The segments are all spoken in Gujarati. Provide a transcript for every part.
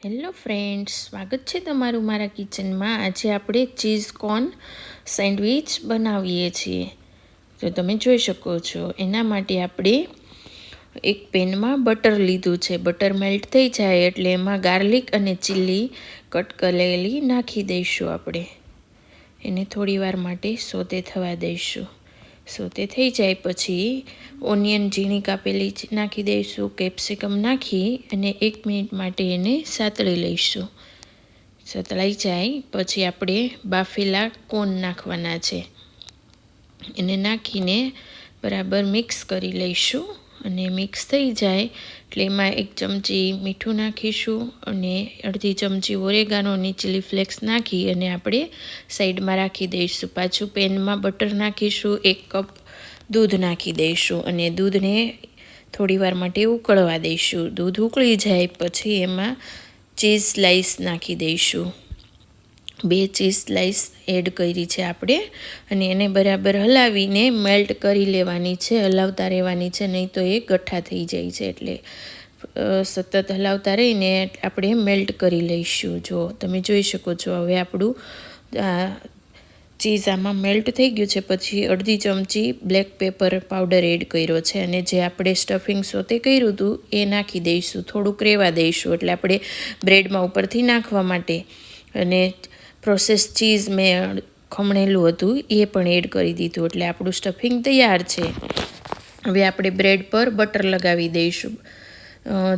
હેલો ફ્રેન્ડ્સ, સ્વાગત છે તમારું મારા કિચનમાં। આજે આપણે ચીઝ કોર્ન સેન્ડવિચ બનાવીએ છીએ। તો તમે જોઈ શકો છો, એના માટે આપણે એક પેનમાં બટર લીધું છે। બટર મેલ્ટ થઈ જાય એટલે એમાં ગાર્લિક અને ચીલી કટ કરેલી નાખી દઈશું। આપણે એને થોડી વાર માટે સોતે થવા દઈશું। સોતે થઈ જાય પછી ઓનિયન ઝીણી કાપેલી નાખી દઈશું। કેપ્સિકમ નાખી અને 1 મિનિટ માટે એને સાતળી લઈશું। સતળાઈ જાય પછી આપણે બાફેલા કોર્ન નાખવાના છે। એને નાખીને બરાબર મિક્સ કરી લઈશું। અને મિક્સ થઈ જાય એટલે એમાં 1 ચમચી મીઠું નાખીશું અને અડધી ચમચી ઓરેગાનો અને ચીલી ફ્લેક્સ નાખી અને આપણે સાઈડમાં રાખી દઈશું। પાછું પેનમાં બટર નાખીશું, 1 કપ દૂધ નાખી દઈશું અને દૂધને થોડી વાર માટે ઉકળવા દઈશું। દૂધ ઉકળી જાય પછી એમાં ચીઝ સ્લાઈસ નાખી દઈશું। 2 ચીઝ સ્લાઈસ એડ કરી છે આપણે અને એને બરાબર હલાવીને મેલ્ટ કરી લેવાની છે। હલાવતા રહેવાની છે, નહીં તો એ ગઠ્ઠા થઈ જાય છે। એટલે સતત હલાવતા રહીને આપણે મેલ્ટ કરી લઈશું। જો તમે જોઈ શકો છો, હવે આપણું ચીઝ આમાં મેલ્ટ થઈ ગયું છે। પછી અડધી ચમચી બ્લેક પેપર પાવડર એડ કર્યો છે અને જે આપણે સ્ટફિંગ સોતે કર્યું હતું એ નાખી દઈશું। થોડુંક રહેવા દઈશું એટલે આપણે બ્રેડમાં ઉપરથી નાખવા માટે। અને પ્રોસેસ ચીઝ મેં ખમણેલું હતું એ પણ એડ કરી દીધું એટલે આપણું સ્ટફિંગ તૈયાર છે। હવે આપણે બ્રેડ પર બટર લગાવી દઈશું।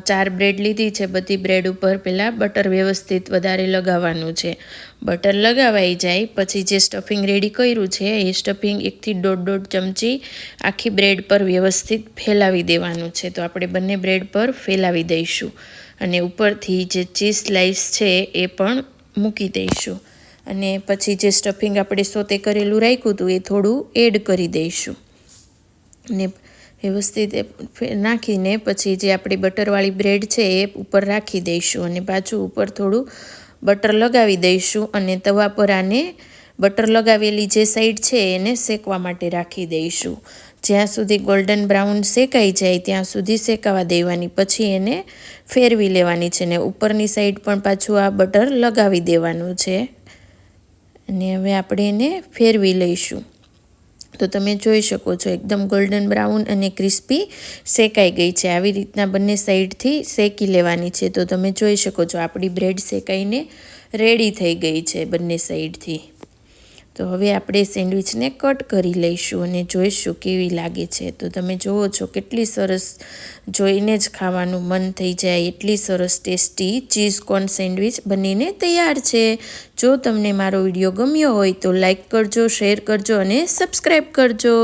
4 બ્રેડ લીધી છે, બધી બ્રેડ ઉપર પહેલાં બટર વ્યવસ્થિત વધારે લગાવવાનું છે। બટર લગાવાઈ જાય પછી જે સ્ટફિંગ રેડી કર્યું છે એ સ્ટફિંગ 1 થી 1.5 ચમચી આખી બ્રેડ પર વ્યવસ્થિત ફેલાવી દેવાનું છે। તો આપણે બંને બ્રેડ પર ફેલાવી દઈશું અને ઉપરથી જે ચીઝ સ્લાઈસ છે એ પણ મૂકી દઈશું અને પછી જે સ્ટફિંગ આપણે સોતે કરેલું રાખ્યું હતું એ થોડું એડ કરી દઈશું અને વ્યવસ્થિત નાખીને પછી જે આપણી બટરવાળી બ્રેડ છે એ ઉપર રાખી દઈશું અને પાછું ઉપર થોડું બટર લગાવી દઈશું અને તવા પર આને બટર લગાવેલી જે સાઈડ છે એને શેકવા માટે રાખી દઈશું। જ્યાં સુધી ગોલ્ડન બ્રાઉન શેકાઈ જાય ત્યાં સુધી શેકાવા દેવાની, પછી એને ફેરવી લેવાની છે ને ઉપરની સાઈડ પણ પાછું આ બટર લગાવી દેવાનું છે અને હવે આપણે એને ફેરવી લઈશું। તો તમે જોઈ શકો છો એકદમ ગોલ્ડન બ્રાઉન અને ક્રિસ્પી શેકાઈ ગઈ છે। આવી રીતના બંને સાઈડથી શેકી લેવાની છે। તો તમે જોઈ શકો છો આપણી બ્રેડ શેકાઈને રેડી થઈ ગઈ છે બંને સાઈડથી। તો હવે આપણે સેન્ડવિચને કટ કરી લઈશું અને જોઈશું કેવી લાગે છે। તો તમે જુઓ છો કેટલી સરસ, જોઈને જ ખાવાનું મન થઈ જાય એટલી સરસ ટેસ્ટી ચીઝ કોર્ન સેન્ડવિચ બનીને તૈયાર છે। જો તમને મારો વિડીયો ગમ્યો હોય તો લાઈક કરજો, શેર કરજો અને સબસ્ક્રાઈબ કરજો।